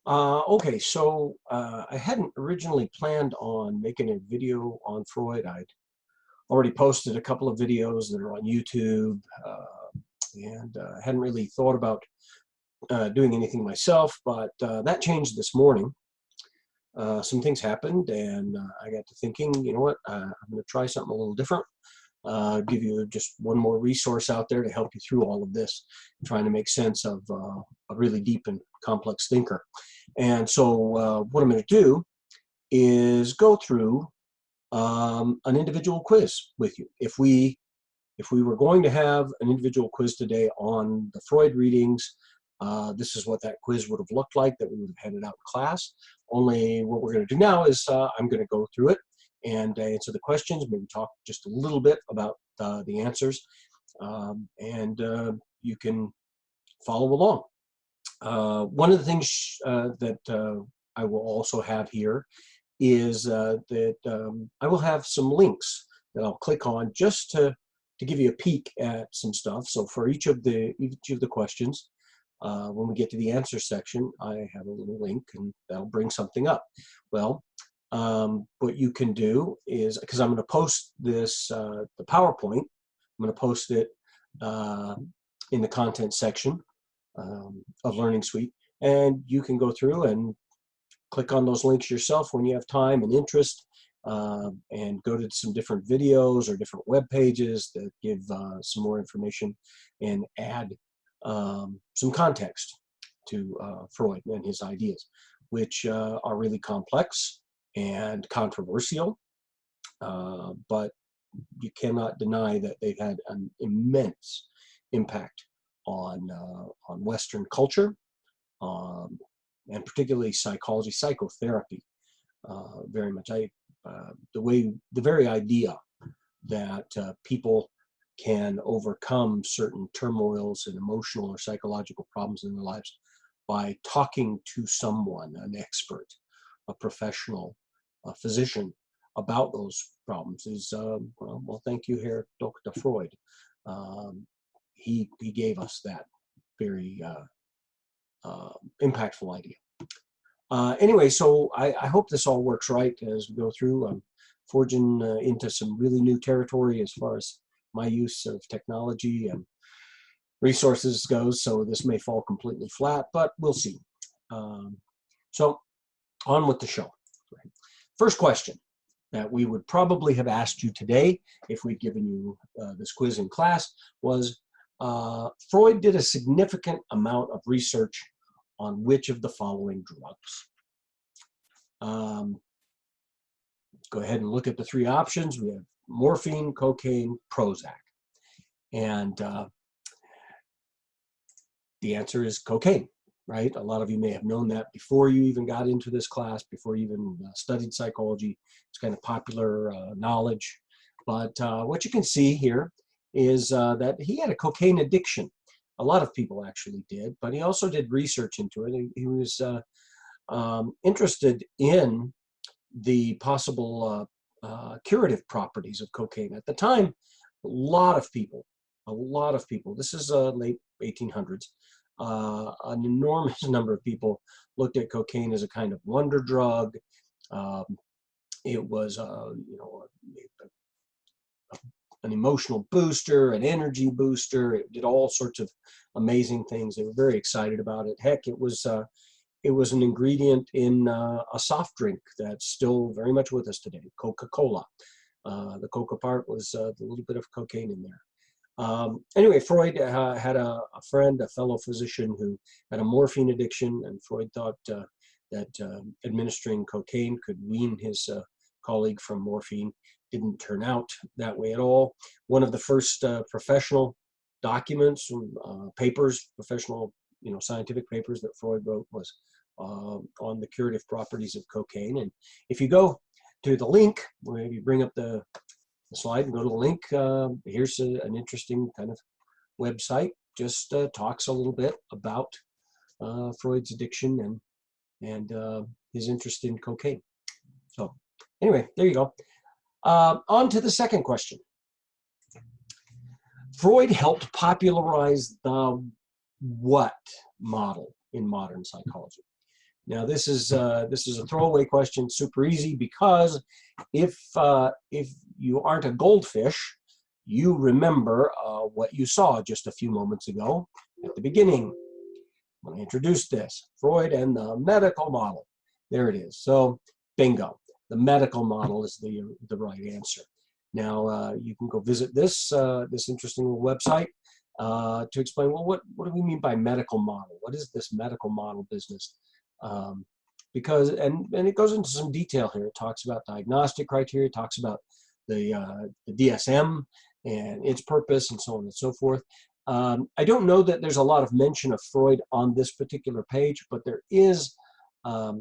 Okay, so I hadn't originally planned on making a video on Freud. I'd already posted a couple of videos that are on YouTube, and hadn't really thought about doing anything myself, but that changed this morning. Some things happened, and I got to thinking, you know what, I'm going to try something a little different. Give you just one more resource out there to help you through all of this, trying to make sense of a really deep and complex thinker. And so what I'm going to do is go through an individual quiz with you. If we were going to have an individual quiz today on the Freud readings, this is what that quiz would have looked like that we would have handed out in class. Only what we're going to do now is I'm going to go through it and answer the questions, maybe talk just a little bit about the answers, and you can follow along. One of the things that I will also have here is that I will have some links that I'll click on just to give you a peek at some stuff. So for each of the questions, when we get to the answer section, I have a little link and that'll bring something up. Well, what you can do is, because I'm going to post this, the PowerPoint, I'm going to post it in the content section of Learning Suite, and you can go through and click on those links yourself when you have time and interest, and go to some different videos or different web pages that give some more information and add some context to Freud and his ideas, which are really complex and controversial, but you cannot deny that they've had an immense impact on Western culture, and particularly psychology, psychotherapy. Very much, the very idea that people can overcome certain turmoils and emotional or psychological problems in their lives by talking to someone, an expert, a professional, a physician, about those problems is, well, thank you, Herr Dr. Freud. He gave us that very impactful idea. Anyway, so I hope this all works right as we go through. I'm forging into some really new territory as far as my use of technology and resources goes, so this may fall completely flat, but we'll see. So on with the show. First question that we would probably have asked you today if we'd given you this quiz in class was, Freud did a significant amount of research on which of the following drugs? Go ahead and look at the three options. We have morphine, cocaine, Prozac. And the answer is cocaine, right? A lot of you may have known that before you even got into this class, before you even studied psychology. It's kind of popular knowledge. But what you can see here is that he had a cocaine addiction. A lot of people actually did, but he also did research into it. He was interested in the possible curative properties of cocaine. At the time, a lot of people, this is late 1800s, an enormous number of people looked at cocaine as a kind of wonder drug. It was, an emotional booster, an energy booster. It did all sorts of amazing things. They were very excited about it. Heck, it was an ingredient in a soft drink that's still very much with us today, Coca-Cola. The Coca part was a little bit of cocaine in there. Anyway, Freud had a friend, a fellow physician, who had a morphine addiction, and Freud thought that administering cocaine could wean his colleague from morphine. Didn't turn out that way at all. One of the first professional documents, papers, professional, scientific papers that Freud wrote was on the curative properties of cocaine. And if you go to the link, where you bring up the slide and go to the link, here's an interesting kind of website. Just talks a little bit about Freud's addiction and his interest in cocaine. So anyway, there you go. On to the second question. Freud helped popularize the what model in modern psychology? Now this is a throwaway question, super easy, because if you aren't a goldfish, you remember what you saw just a few moments ago at the beginning when I introduced this, Freud and the medical model. There it is. So bingo, the medical model is the right answer. Now you can go visit this this interesting little website to explain, well, what do we mean by medical model? What is this medical model business? Because it goes into some detail here. It talks about diagnostic criteria, talks about the DSM and its purpose, and so on and so forth. I don't know that there's a lot of mention of Freud on this particular page, but there is a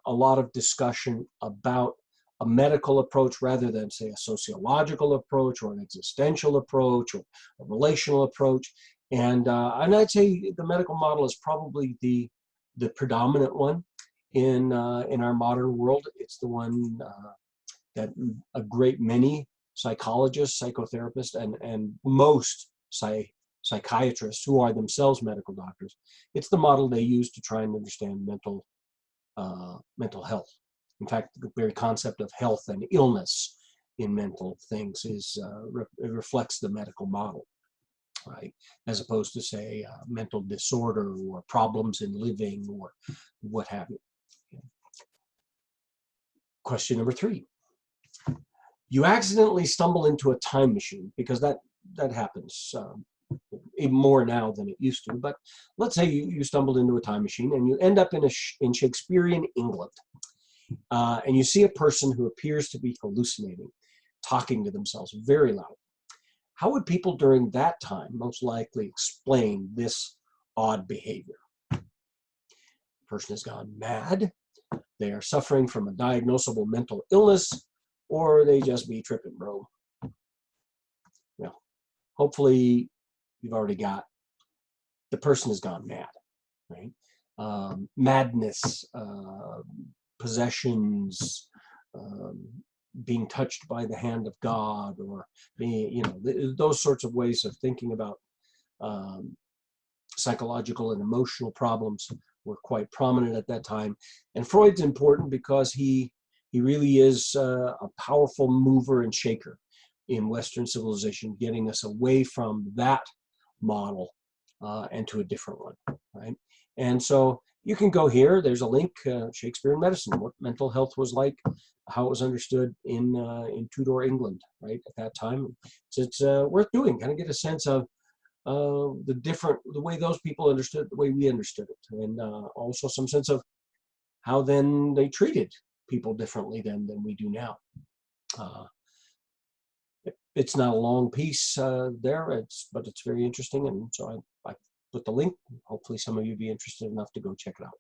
lot of discussion about a medical approach rather than, say, a sociological approach or an existential approach or a relational approach. And I'd say the medical model is probably the predominant one in our modern world. It's the one that a great many psychologists, psychotherapists, and most psychiatrists who are themselves medical doctors, it's the model they use to try and understand mental health. In fact, the very concept of health and illness in mental things it reflects the medical model, right? As opposed to, say, mental disorder or problems in living or what have you. Question number 3. You accidentally stumble into a time machine, because that happens even more now than it used to. But let's say you stumbled into a time machine and you end up in Shakespearean England. And you see a person who appears to be hallucinating, talking to themselves very loud. How would people during that time most likely explain this odd behavior? The person has gone mad, they are suffering from a diagnosable mental illness, or they just be tripping, bro. Well, hopefully you've already got the person has gone mad, right? Madness, possessions, being touched by the hand of God, or being, those sorts of ways of thinking about psychological and emotional problems were quite prominent at that time. And Freud's important because he really is a powerful mover and shaker in Western civilization, getting us away from that model and to a different one, right? And so you can go here. There's a link, Shakespeare in Medicine, what mental health was like, how it was understood in Tudor England, right, at that time. So it's worth doing, kind of get a sense of the way those people understood it, the way we understood it, and also some sense of how then they treated people differently than we do now. It's not a long piece there, but it's very interesting, and so I put the link. Hopefully some of you be interested enough to go check it out.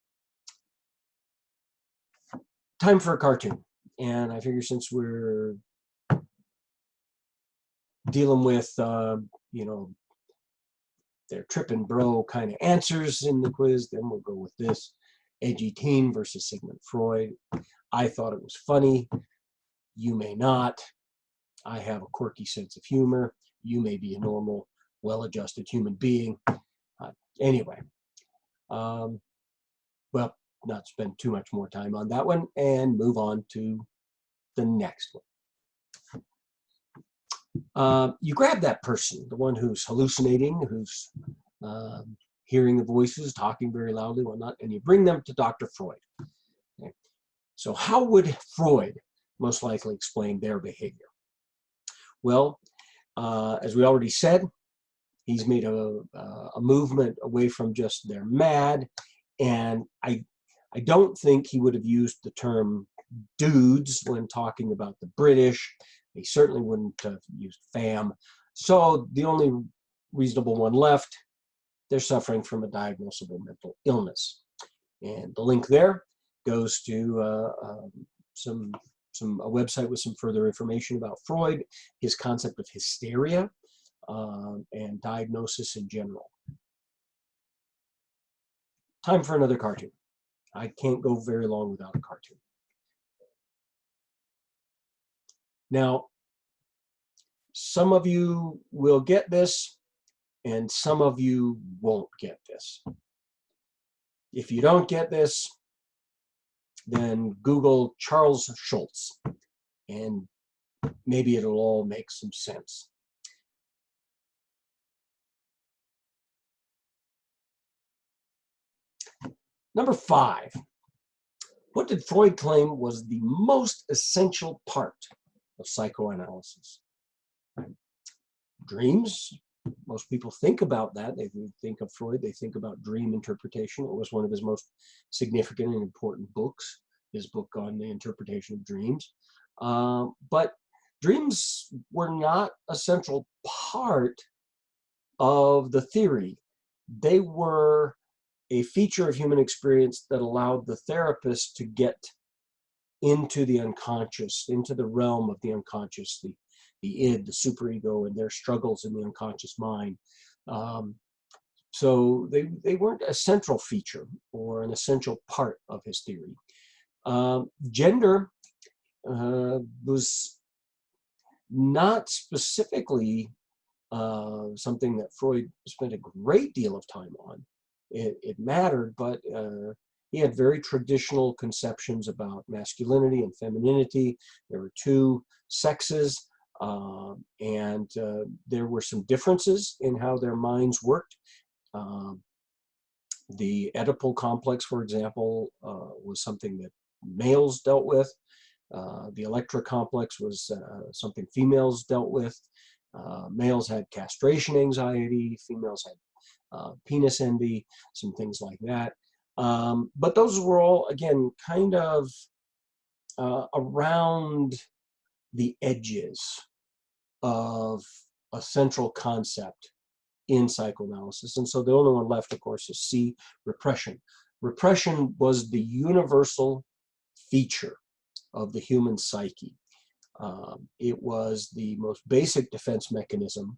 Time for a cartoon. And I figure since we're dealing with, their trippin' bro kind of answers in the quiz, then we'll go with this. Edgy teen versus Sigmund Freud. I thought it was funny. You may not. I have a quirky sense of humor. You may be a normal, well-adjusted human being. Anyway, well, not spend too much more time on that one and move on to the next one. You grab that person, the one who's hallucinating, who's hearing the voices, talking very loudly, whatnot, and you bring them to Dr. Freud. Okay. So how would Freud most likely explain their behavior? Well, as we already said, he's made a movement away from just they're mad, and I don't think he would have used the term dudes when talking about the British. He certainly wouldn't have used fam. So the only reasonable one left, they're suffering from a diagnosable mental illness. And the link there goes to a website with some further information about Freud, his concept of hysteria, and diagnosis in general. Time for another cartoon. I can't go very long without a cartoon. Now, some of you will get this, and some of you won't get this. If you don't get this, then Google Charles Schultz, and maybe it'll all make some sense. Number 5. What did Freud claim was the most essential part of psychoanalysis? Dreams. Most people think about that. They think of Freud, they think about dream interpretation. It was one of his most significant and important books, his book on the interpretation of dreams. But dreams were not a central part of the theory. They were a feature of human experience that allowed the therapist to get into the unconscious, into the realm of the unconscious, the id, the superego, and their struggles in the unconscious mind. So they weren't a central feature or an essential part of his theory. Gender was not specifically something that Freud spent a great deal of time on. It mattered, but he had very traditional conceptions about masculinity and femininity. There were 2 sexes, and there were some differences in how their minds worked. The Oedipal complex, for example, was something that males dealt with. The Electra complex was something females dealt with. Males had castration anxiety, females had penis envy, some things like that. But those were all, again, kind of around the edges of a central concept in psychoanalysis. And so the only one left, of course, is C, repression. Repression was the universal feature of the human psyche. It was the most basic defense mechanism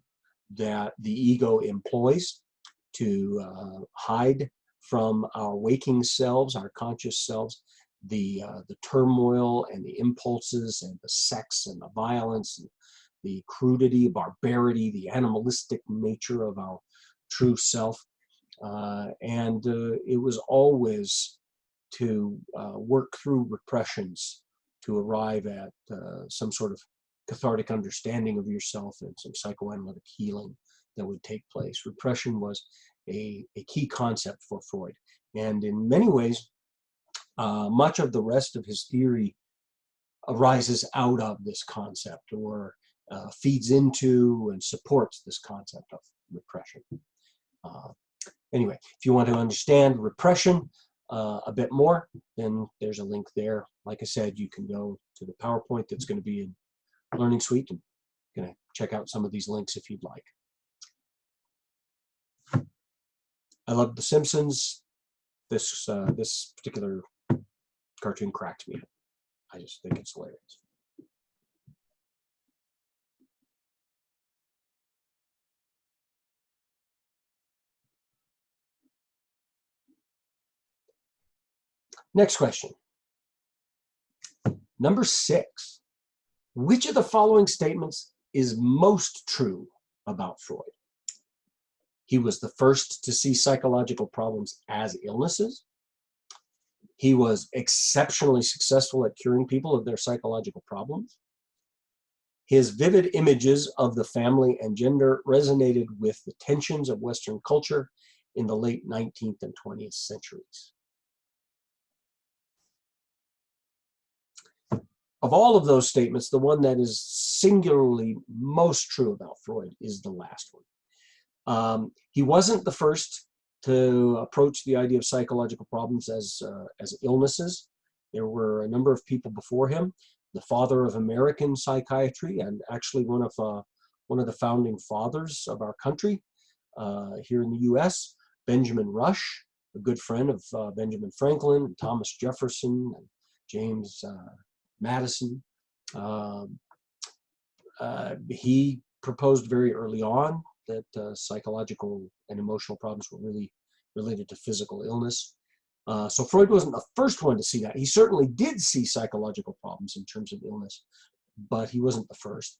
that the ego employs to hide from our waking selves, our conscious selves, the turmoil and the impulses and the sex and the violence and the crudity, barbarity, the animalistic nature of our true self. And it was always to work through repressions to arrive at some sort of cathartic understanding of yourself and some psychoanalytic healing that would take place. Repression was a key concept for Freud. And in many ways, much of the rest of his theory arises out of this concept or feeds into and supports this concept of repression. Anyway, if you want to understand repression a bit more, then there's a link there. Like I said, you can go to the PowerPoint that's going to be in Learning Suite and going to check out some of these links if you'd like. I love The Simpsons. This particular cartoon cracked me up. I just think it's hilarious. Next question. Number 6. Which of the following statements is most true about Freud? He was the first to see psychological problems as illnesses. He was exceptionally successful at curing people of their psychological problems. His vivid images of the family and gender resonated with the tensions of Western culture in the late 19th and 20th centuries. Of all of those statements, the one that is singularly most true about Freud is the last one. He wasn't the first to approach the idea of psychological problems as illnesses. There were a number of people before him. The father of American psychiatry, and actually one of the founding fathers of our country here in the U.S., Benjamin Rush, a good friend of Benjamin Franklin, and Thomas Jefferson, and James Madison. He proposed very early on that psychological and emotional problems were really related to physical illness. So Freud wasn't the first one to see that. He certainly did see psychological problems in terms of illness, but he wasn't the first.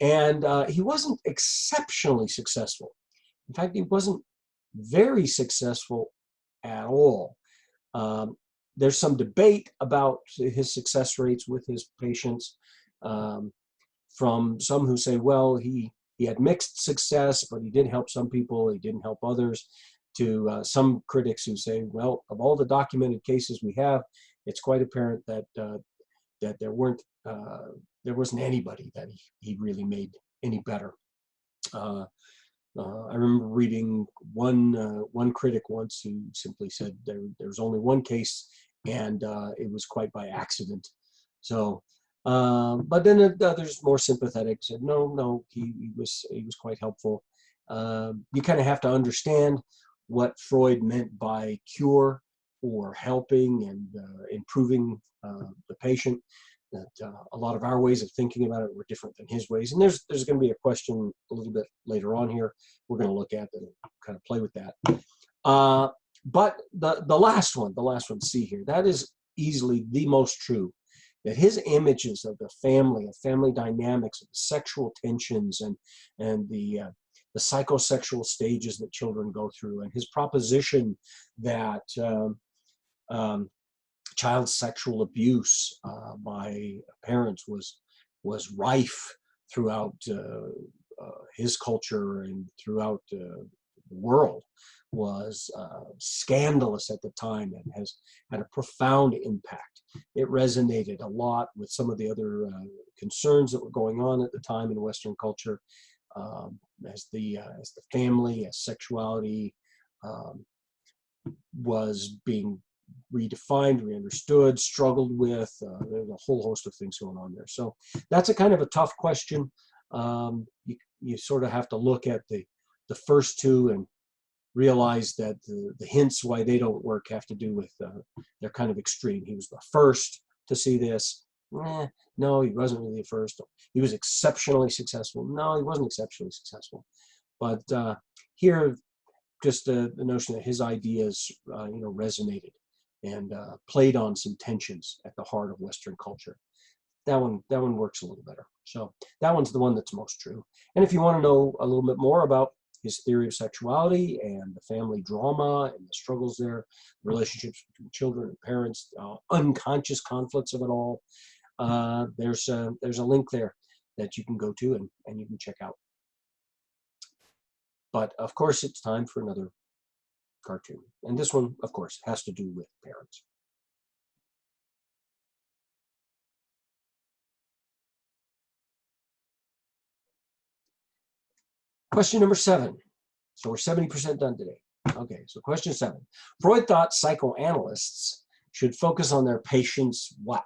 And he wasn't exceptionally successful. In fact, he wasn't very successful at all. there's some debate about his success rates with his patients, from some who say, well, he had mixed success, but he did help some people, he didn't help others, to some critics who say, well, of all the documented cases we have, it's quite apparent that that there wasn't anybody that he really made any better. I remember reading one critic once who simply said there's only one case, and it was quite by accident. So, but then others more sympathetic said, no, he was quite helpful. You kind of have to understand what Freud meant by cure or helping and improving the patient. That a lot of our ways of thinking about it were different than his ways. And there's going to be a question a little bit later on here we're going to look at that kind of play with that. But the last one, C here, that is easily the most true. That his images of the family, of family dynamics, of sexual tensions, and the psychosexual stages that children go through, and his proposition that child sexual abuse by parents was rife throughout his culture and throughout the world, was scandalous at the time and has had a profound impact. It resonated a lot with some of the other concerns that were going on at the time in Western culture, as the family, as sexuality was being redefined, re-understood, struggled with. There's a whole host of things going on there. So that's a kind of a tough question. You sort of have to look at the first two and realize that the hints why they don't work have to do with they're kind of extreme. He was the first to see this. No, he wasn't really the first. He was exceptionally successful. No, he wasn't exceptionally successful. But here, just the notion that his ideas resonated and played on some tensions at the heart of Western culture. That one works a little better. So that one's the one that's most true. And if you want to know a little bit more about his theory of sexuality and the family drama and the struggles there, relationships between children and parents, unconscious conflicts of it all, there's a link there that you can go to and you can check out. But of course, it's time for another cartoon. And this one, of course, has to do with parents. Question number 7. So we're 70% done today. Okay, so question 7. Freud thought psychoanalysts should focus on their patients' what,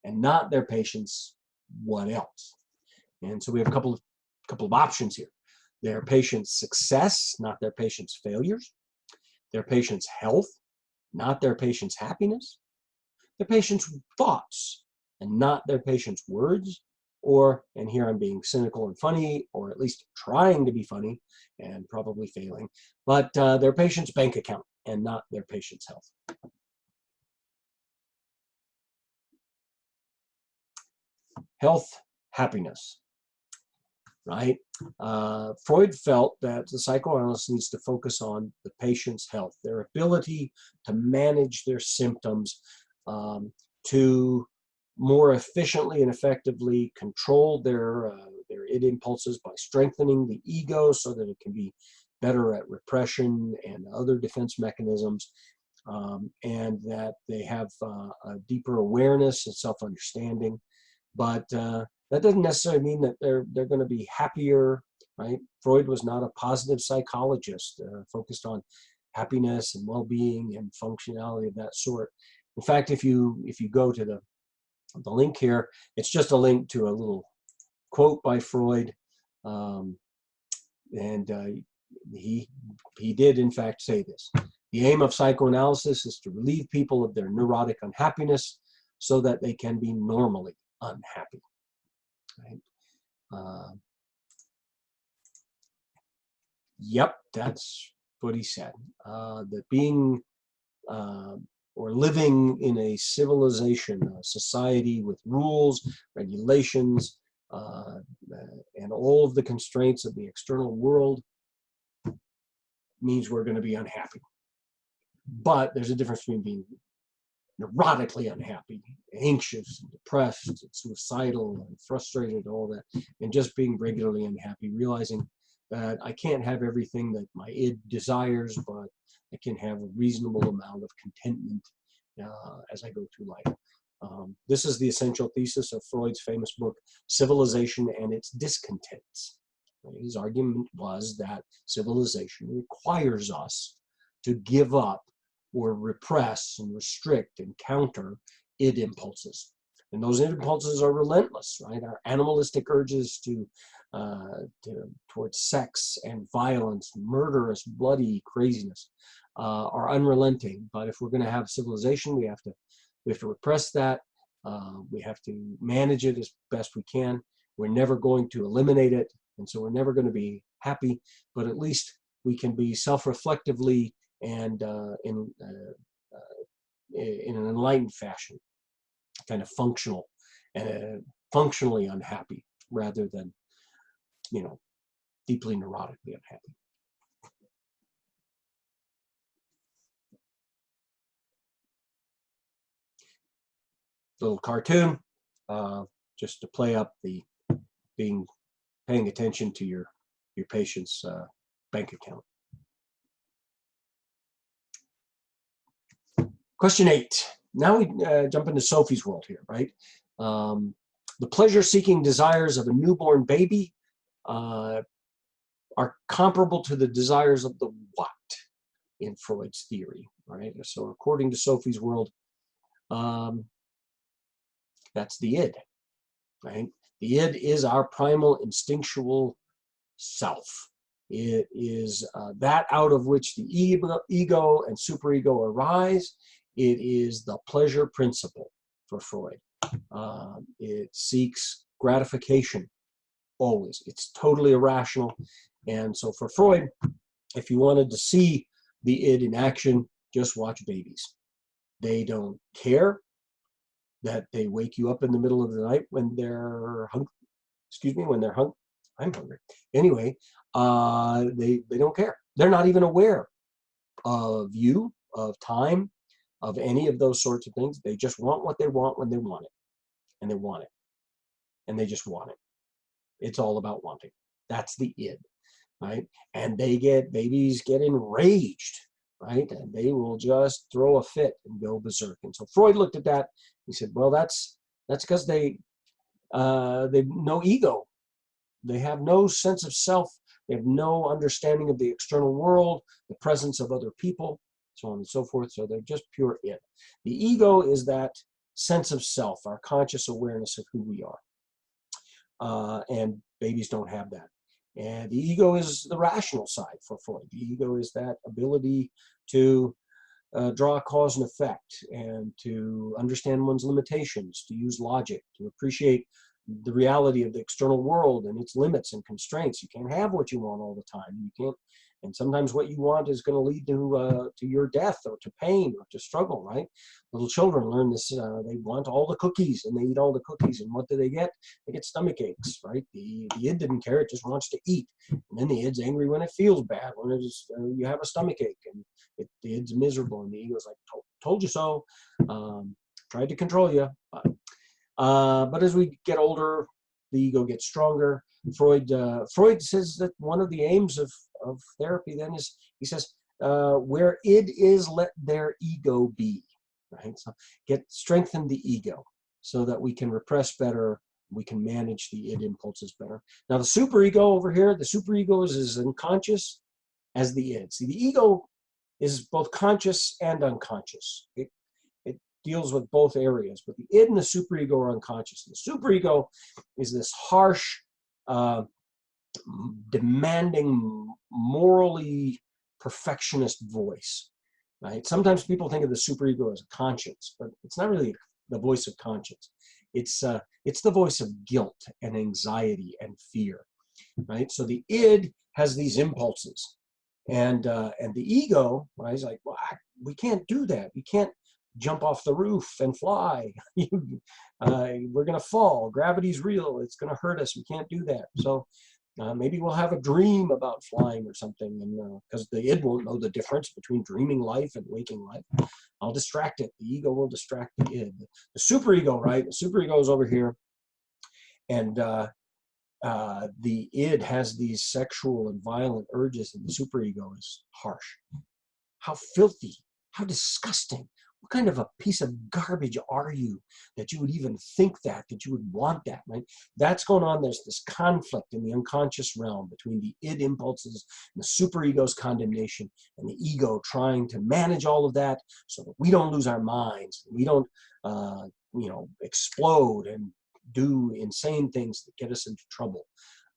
and not their patients' what else. And so we have a couple of options here. Their patients' success, not their patients' failures. Their patients' health, not their patients' happiness. Their patients' thoughts, and not their patients' words. Or, and here I'm being cynical and funny, or at least trying to be funny, and probably failing, but their patient's bank account, and not their patient's health. Health, happiness, right? Freud felt that the psychoanalyst needs to focus on the patient's health, their ability to manage their symptoms, to more efficiently and effectively control their id impulses by strengthening the ego so that it can be better at repression and other defense mechanisms, and that they have a deeper awareness and self-understanding. But that doesn't necessarily mean that they're going to be happier, right? Freud was not a positive psychologist focused on happiness and well-being and functionality of that sort. In fact, if you go to the link here, it's just a link to a little quote by Freud, and he did in fact say this: "The aim of psychoanalysis is to relieve people of their neurotic unhappiness so that they can be normally unhappy." Right? Yep, that's what he said. That being or living in a civilization, a society with rules, regulations, and all of the constraints of the external world means we're going to be unhappy. But there's a difference between being neurotically unhappy, anxious, and depressed, and suicidal, and frustrated, all that, and just being regularly unhappy, realizing that I can't have everything that my id desires, but I can have a reasonable amount of contentment as I go through life. This is the essential thesis of Freud's famous book, Civilization and Its Discontents. His argument was that civilization requires us to give up or repress and restrict and counter id impulses. And those id impulses are relentless, right? Our animalistic urges towards sex and violence, murderous, bloody craziness are unrelenting. But if we're going to have civilization, we have to repress that. We have to manage it as best we can. We're never going to eliminate it, and so we're never going to be happy. But at least we can be self-reflectively and in an enlightened fashion, kind of functional and functionally unhappy, rather than, deeply neurotically unhappy. Little cartoon, just to play up the paying attention to your patient's bank account. Question 8. Now we jump into Sophie's world here, right? The pleasure-seeking desires of a newborn baby are comparable to the desires of the what in Freud's theory, right? So according to Sophie's world, that's the id, right? The id is our primal instinctual self. It is that out of which the ego and superego arise. It is the pleasure principle for Freud. It seeks gratification always. It's totally irrational. And so for Freud, if you wanted to see the id in action, just watch babies. They don't care that they wake you up in the middle of the night when they're hungry. Excuse me, when they're hungry. I'm hungry. Anyway, they don't care. They're not even aware of you, of time, of any of those sorts of things. They just want what they want when they want it. And they want it. And they just want it. It's all about wanting. That's the id, right? And babies get enraged, right? And they will just throw a fit and go berserk. And so Freud looked at that. He said, well, that's because they've no ego. They have no sense of self. They have no understanding of the external world, the presence of other people, so on and so forth. So they're just pure id. The ego is that sense of self, our conscious awareness of who we are. And babies don't have that. And the ego is the rational side for Freud. The ego is that ability to draw a cause and effect, and to understand one's limitations, to use logic, to appreciate the reality of the external world and its limits and constraints. You can't have what you want all the time. You can't, and sometimes what you want is going to lead to your death, or to pain, or to struggle, right? Little children learn this. They want all the cookies, and they eat all the cookies, and what do they get? They get stomach aches, right? The id didn't care; it just wants to eat, and then the id's angry when it feels bad, when it is, you have a stomach ache, and the id's miserable, and the ego's like, told you so, tried to control you. But as we get older, the ego gets stronger. Freud says that one of the aims of therapy then is, he says, where id is, let their ego be, right? So strengthen the ego so that we can repress better, we can manage the id impulses better. Now the superego over here, the superego is as unconscious as the id. See, the ego is both conscious and unconscious. It deals with both areas, but the id and the superego are unconscious. The superego is this harsh, demanding, morally perfectionist voice, right? Sometimes people think of the superego as a conscience, but it's not really the voice of conscience. It's the voice of guilt and anxiety and fear, right? So the id has these impulses, and the ego, right, is like, well, we can't do that. We can't jump off the roof and fly. We're going to fall. Gravity's real. It's going to hurt us. We can't do that. So Maybe we'll have a dream about flying or something, and because the id won't know the difference between dreaming life and waking life, I'll distract it. The ego will distract the id. The superego, right? The superego is over here, and the id has these sexual and violent urges, and the superego is harsh. How filthy, how disgusting. What kind of a piece of garbage are you that you would even think that you would want that, right? That's going on. There's this conflict in the unconscious realm between the id impulses and the superego's condemnation, and the ego trying to manage all of that so that we don't lose our minds, we don't, explode and do insane things that get us into trouble.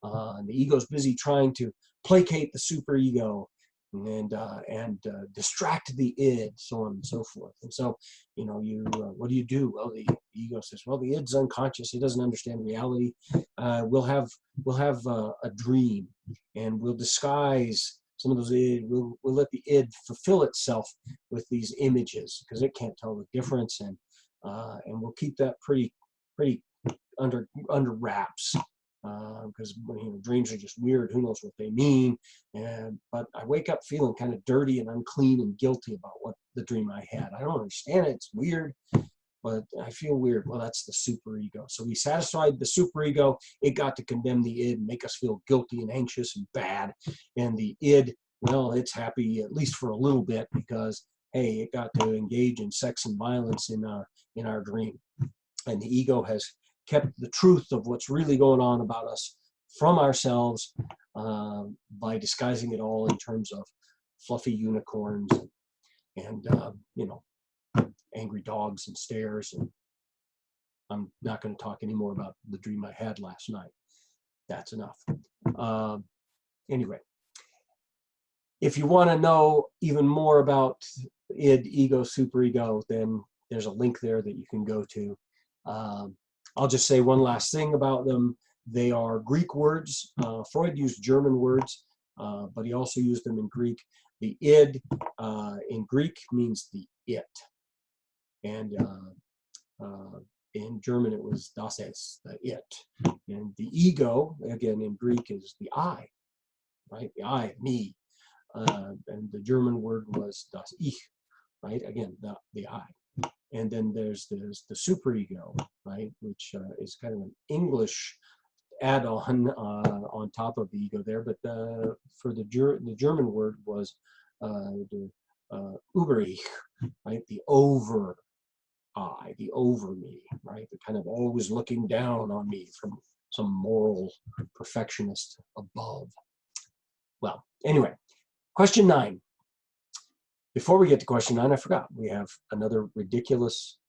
And the ego's busy trying to placate the superego and distract the id, so on and so forth. And so, what do? Well, the ego says, well, the id's unconscious; it doesn't understand reality. We'll have a dream, and we'll disguise some of those id. We'll let the id fulfill itself with these images because it can't tell the difference, and we'll keep that pretty under wraps. Because dreams are just weird. Who knows what they mean? But I wake up feeling kind of dirty and unclean and guilty about what the dream I had. I don't understand it. It's weird, but I feel weird. Well, that's the superego. So we satisfied the superego. It got to condemn the id, make us feel guilty and anxious and bad. And the id, well, it's happy at least for a little bit because, hey, it got to engage in sex and violence in our dream. And the ego has kept the truth of what's really going on about us from ourselves by disguising it all in terms of fluffy unicorns and angry dogs and stairs. And I'm not going to talk anymore about the dream I had last night. That's enough. Anyway, if you want to know even more about id, ego, superego, then there's a link there that you can go to. I'll just say one last thing about them. They are Greek words. Freud used German words, but he also used them in Greek. The id in Greek means the it. And in German it was das Es, the it. And the ego, again in Greek, is the I, right? The I, me. And the German word was das Ich, right? Again, the I. And then there's the superego, right, which is kind of an English add-on on top of the ego there. But for the German word was the Über-Ich, right, the over I, the over me, right, the kind of always looking down on me from some moral perfectionist above. Well, anyway, question 9. Before we get to question 9, I forgot. We have another ridiculous,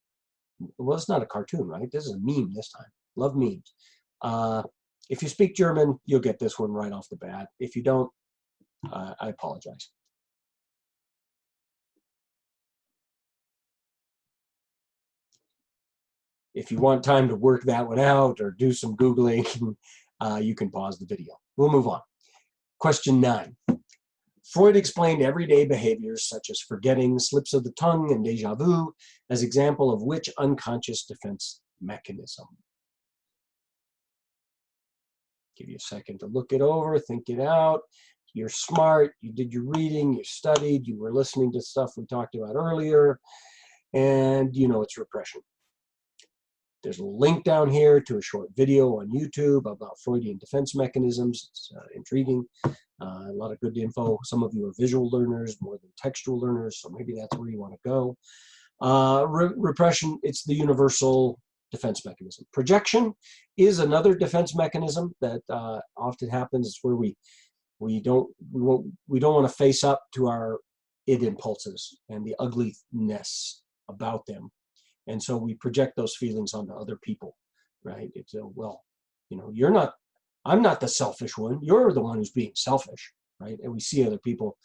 well, it's not a cartoon, right? This is a meme this time. Love memes. If you speak German, you'll get this one right off the bat. If you don't, I apologize. If you want time to work that one out or do some Googling, you can pause the video. We'll move on. Question 9. Freud explained everyday behaviors such as forgetting, slips of the tongue, and déjà vu as example of which unconscious defense mechanism? Give you a second to look it over, think it out. You're smart, you did your reading, you studied, you were listening to stuff we talked about earlier, and you know it's repression. There's a link down here to a short video on YouTube about Freudian defense mechanisms. It's intriguing. A lot of good info. Some of you are visual learners more than textual learners, so maybe that's where you want to go. Repression, it's the universal defense mechanism. Projection is another defense mechanism that often happens. It's where we don't want to face up to our id impulses and the ugliness about them. And so we project those feelings onto other people, right? It's, well, I'm not the selfish one. You're the one who's being selfish, right? And we see other people,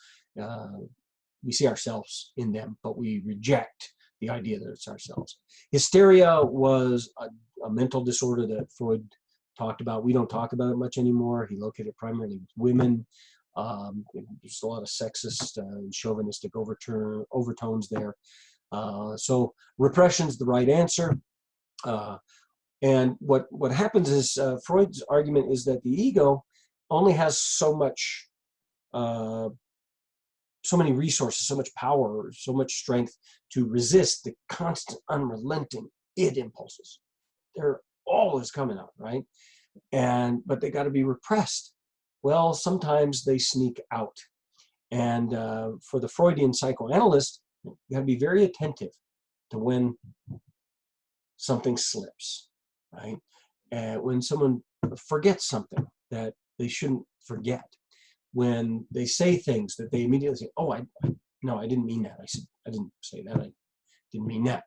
we see ourselves in them, but we reject the idea that it's ourselves. Hysteria was a mental disorder that Freud talked about. We don't talk about it much anymore. He located primarily with women. There's a lot of sexist and chauvinistic overtones there. So repression's the right answer. And what happens is Freud's argument is that the ego only has so much, so many resources, so much power, so much strength to resist the constant, unrelenting id impulses. They're always coming out, right? But they got to be repressed. Well, sometimes they sneak out. And for the Freudian psychoanalyst, you got to be very attentive to when something slips, right? And when someone forgets something that they shouldn't forget, when they say things that they immediately say, "Oh, no, I didn't mean that. I didn't say that. I didn't mean that."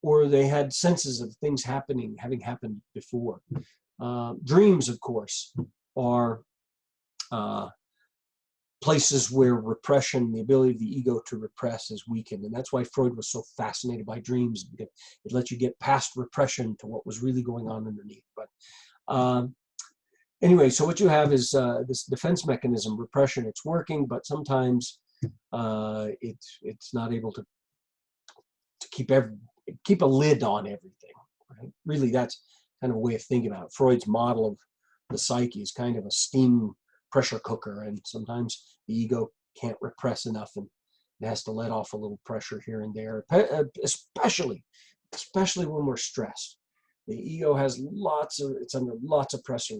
Or they had senses of things having happened before. Dreams, of course, are places where repression, the ability of the ego to repress, is weakened. And that's why Freud was so fascinated by dreams, because it lets you get past repression to what was really going on underneath. But anyway, so what you have is this defense mechanism, repression. It's working, but sometimes it's not able to keep a lid on everything. Right? Really, that's kind of a way of thinking about it. Freud's model of the psyche is kind of a steam pressure cooker, and sometimes the ego can't repress enough, and it has to let off a little pressure here and there, especially when we're stressed. The ego has it's under lots of pressure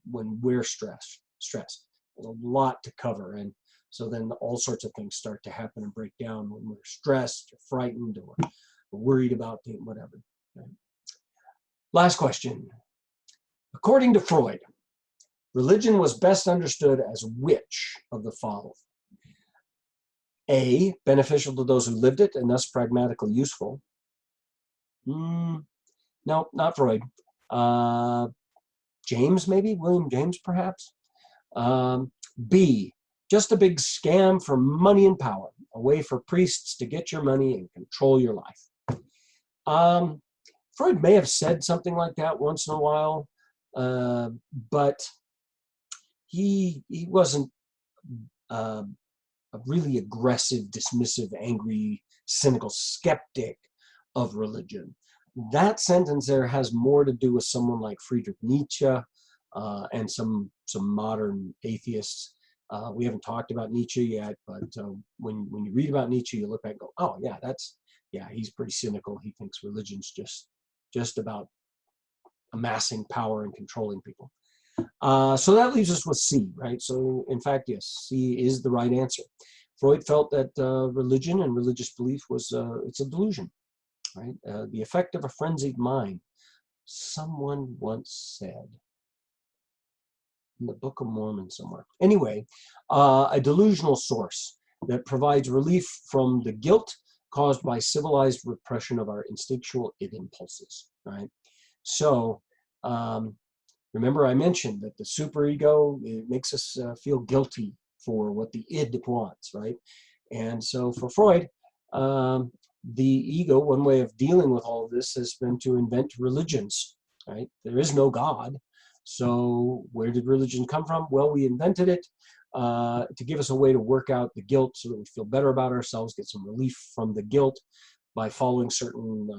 when we're stressed. There's a lot to cover, and so then all sorts of things start to happen and break down when we're stressed or frightened or worried about whatever. Right? Last question. According to Freud, religion was best understood as which of the following? A, beneficial to those who lived it and thus pragmatically useful. No, not Freud. James, maybe? William James, perhaps? B, just a big scam for money and power, a way for priests to get your money and control your life. Freud may have said something like that once in a while, but he wasn't a really aggressive, dismissive, angry, cynical skeptic of religion. That sentence there has more to do with someone like Friedrich Nietzsche and some modern atheists. We haven't talked about Nietzsche yet, but when you read about Nietzsche, you look back and go, "Oh yeah, he's pretty cynical. He thinks religion's just about amassing power and controlling people." So that leaves us with C, right? So in fact, yes, C is the right answer. Freud felt that religion and religious belief it's a delusion, right? The effect of a frenzied mind. Someone once said in the Book of Mormon somewhere. Anyway, a delusional source that provides relief from the guilt caused by civilized repression of our instinctual id impulses, right? So remember I mentioned that the superego, it makes us feel guilty for what the id wants, right? And so for Freud, the ego, one way of dealing with all of this has been to invent religions, right? There is no God. So where did religion come from? Well, we invented it to give us a way to work out the guilt so that we feel better about ourselves, get some relief from the guilt by following certain,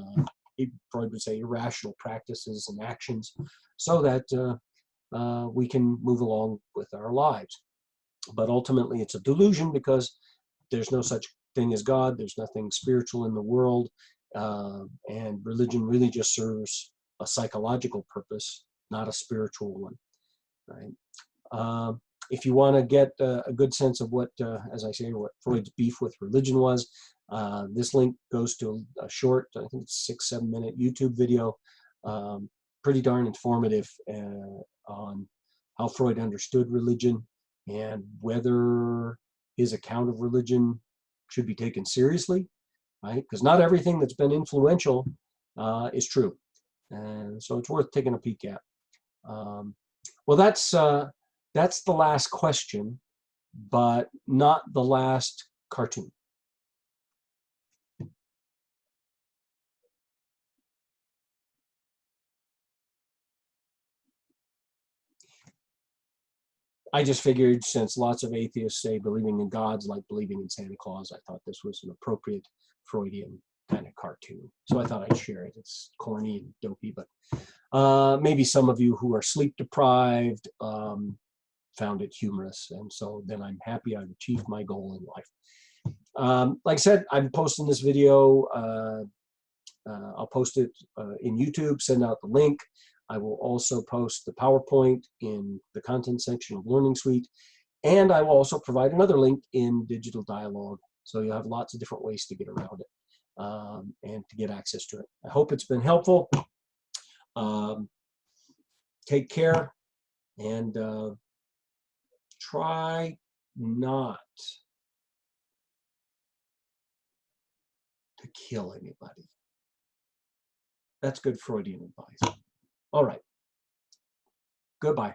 Freud would say, irrational practices and actions so that we can move along with our lives. But ultimately, it's a delusion because there's no such thing as God. There's nothing spiritual in the world. And religion really just serves a psychological purpose, not a spiritual one, right? If you want to get a good sense of what, as I say, what Freud's beef with religion was, this link goes to a short, I think it's 6-7 minute YouTube video, pretty darn informative on how Freud understood religion and whether his account of religion should be taken seriously, right? Because not everything that's been influential is true. And so it's worth taking a peek at. Well, that's the last question, but not the last cartoon. I just figured since lots of atheists say believing in God's like believing in Santa Claus, I thought this was an appropriate Freudian kind of cartoon. So I thought I'd share it. It's corny and dopey, but maybe some of you who are sleep deprived found it humorous. And so then I'm happy I've achieved my goal in life. Like I said, I'm posting this video. I'll post it in YouTube, send out the link. I will also post the PowerPoint in the content section of Learning Suite. And I will also provide another link in Digital Dialogue. So you'll have lots of different ways to get around it and to get access to it. I hope it's been helpful. Take care and try not to kill anybody. That's good Freudian advice. All right. Goodbye.